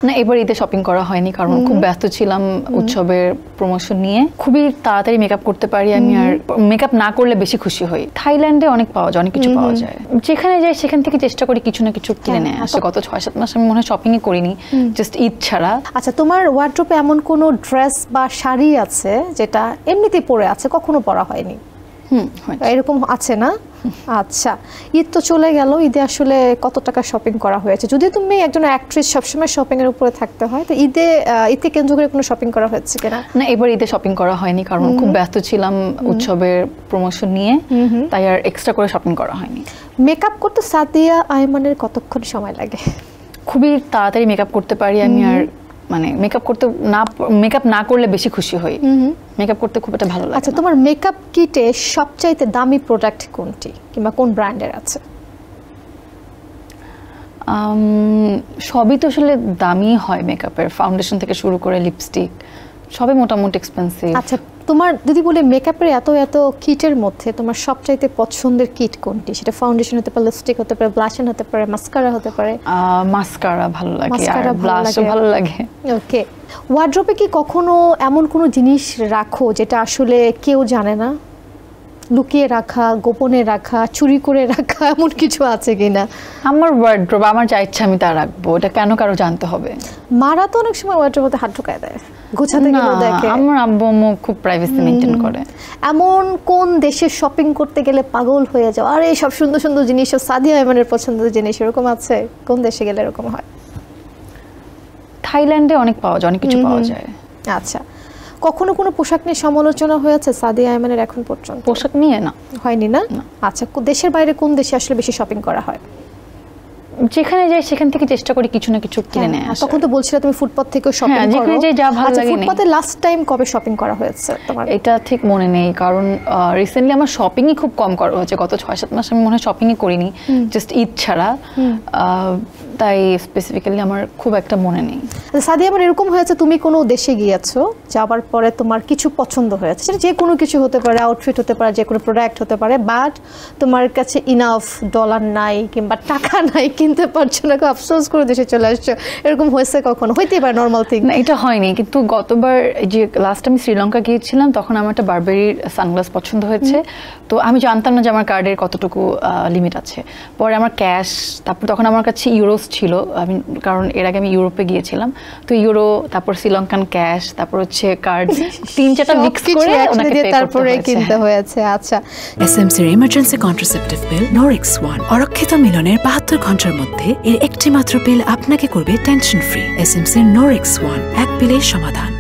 না, এবার ঈদে শপিং করা হয়নি কারণ খুব ব্যস্ত ছিলাম উৎসবের প্রমোশন নিয়ে। খুবই তাড়াতাড়ি মেকআপ করতে পারি আমি, আর মেকআপ না করলে বেশি খুশি হই। থাইল্যান্ডে অনেক পাওয়া যায়, অনেক কিছু পাওয়া যায়, যেখানে যাই সেখান থেকে চেষ্টা করি কিছু না কিছু কিনে নেয় আসলে। গত 6-7 মাস আমি মনে হয় শপিংই করিনি, জাস্ট ঈদ ছাড়া। আচ্ছা, তোমার ওয়ার্ড্রোবে এমন কোনো ড্রেস বা শাড়ি আছে যেটা এমনিতেই পরে আছে, কখনো পরা হয়নি? এরকম আছে না? আচ্ছা, ঈদ তো চলে গেল, ঈদে আসলে কত টাকা শপিং করা হয়েছে? যদিও তুমি একজন অ্যাক্ট্রেস, সবসময় শপিং এর উপরে থাকতে হয়, তো ঈদকে কেন্দ্র করে কোনো শপিং করা হয়েছে কিনা? না, এবার ঈদে শপিং করা হয়নি কারণ খুব ব্যস্ত ছিলাম উৎসবের প্রমোশন নিয়ে, তাই আর এক্সট্রা করে শপিং করা হয়নি। মেকআপ করতে সাদিয়া আয়মানের কতক্ষণ সময় লাগে? খুবই তাড়াতাড়ি মেকআপ করতে পারি আমি, আর মানে মেকআপ না করলে বেশি খুশি হই। মেকআপ করতে খুব একটা ভালো লাগে। আচ্ছা, তোমার মেকআপ কিটে সবচাইতে দামি প্রোডাক্ট কোনটি, কিংবা কোন ব্র্যান্ডের আছে? সবই তো আসলে দামি হয় মেকআপের, ফাউন্ডেশন থেকে শুরু করে লিপস্টিক সবই মোটামুটি এক্সপেন্সিভ। আচ্ছা, তোমার যদি বলে মেকআপের এত এত কিটের মধ্যে তোমার সবচাইতে পছন্দের কিট কোনটি? সেটা ফাউন্ডেশন হতে পারে, লিপস্টিক হতে পারে, ব্লাশন হতে পারে, মাস্কারা হতে পারে। মাস্কারা ভালো লাগে, আর ব্লাশও ভালো লাগে। ওকে, ওয়ার্ড্রোবে কি কখনো এমন কোনো জিনিস রাখো যেটা আসলে কেউ জানে না? লুকিয়ে রাখা, গোপনে রাখা, চুরি করে রাখা, এমন কিছু আছে কিনা? আমার ওয়ার্ড্রোব আমার যা ইচ্ছা আমি তা রাখবো, এটা কেন কারো জানতে হবে? মারা তো অনেক সময় ওয়ার্ড্রোবে হাত ঢুকায় দেয়, গোছাতে গেলে দেখে। আমার আব্বু আম্মু খুব প্রাইভেসি মেইনটেইন করে। এমন কোন দেশে শপিং করতে গেলে পাগল হয়ে যাও, আর এই সব সুন্দর সুন্দর জিনিস সাদিয়া আয়মানের পছন্দের জিনিস, এরকম আছে? কোন দেশে গেলে এরকম হয়? থাইল্যান্ডে অনেক পাওয়া যায়, অনেক কিছু পাওয়া যায়। আচ্ছা, কখনো কোনো পোশাক নিয়ে সমালোচনা হয়েছে সাদিয়া আয়মানের এখন পর্যন্ত? পোশাক নিয়ে না, হয়নি না? আচ্ছা, দেশের বাইরে কোন দেশে আসলে বেশি শপিং করা হয়? যেখানে যাই সেখান থেকে চেষ্টা করি কিছু না কিছু কিনে নেয়। তখন তো বলছিলে তুমি ফুটপাথ থেকে শপিং করো। যেখানে যাই যা ভালো লাগে। ফুটপাথে লাস্ট টাইম কবে শপিং করা হয়েছে তোমার? এটা ঠিক মনে নেই কারণ রিসেন্টলি আমার শপিংই খুব কম করা হয়েছে। গত 6-7 মাস আমি মনে হয় শপিংই করিনি, জাস্ট ঈদ ছাড়া, তাই স্পেসিফিক্যালি আমার খুব একটা মনে নেই। সাদিয়া, আমার এরকম হয়েছে তুমি কোনো দেশে গিয়েছো, যাবার পরে তোমার কিছু পছন্দ হয়েছে, সেটা যে কোনো কিছু হতে পারে, আউটফিট হতে পারে, যে কোনো প্রোডাক্ট হতে পারে, বাট তোমার কাছে ইনাফ ডলার নাই কিংবা টাকা নাই, কিনতে পারছো না, আফসোস করে দেশে চলে আসছো, এরকম হয়েছে কখনো? হইতেই পারে, নর্মাল থিং। না, এটা হয়নি, কিন্তু গতবার যে লাস্ট আমি শ্রীলঙ্কা গিয়েছিলাম তখন আমার একটা বারবেরির সানগ্লাস পছন্দ হয়েছে। তো আমি জানতাম না যে আমার কার্ডের কতটুকু লিমিট আছে। পরে আমার ক্যাশ, তারপর তখন আমার কাছে ইউরোস ছিল, আমি কারণ এর আগে আমি ইউরোপে গিয়েছিলাম, তো ইউরো, তারপর শ্রীলঙ্কান ক্যাশ, তারপর হচ্ছে কার্ড, 3-4টা মিক্স করে ওনাকে পে তারপরে কিনতে হয়েছে। আচ্ছা, এসএমসির emergency contraceptive pill Norix one অরক্ষিত মিলনের 72 ঘন্টার মধ্যে এর একটি মাত্র পিল আপনাকে করবে টেনশন ফ্রি। এসএমসির নরিক্স ওয়ান, এক পিলের সমাধান।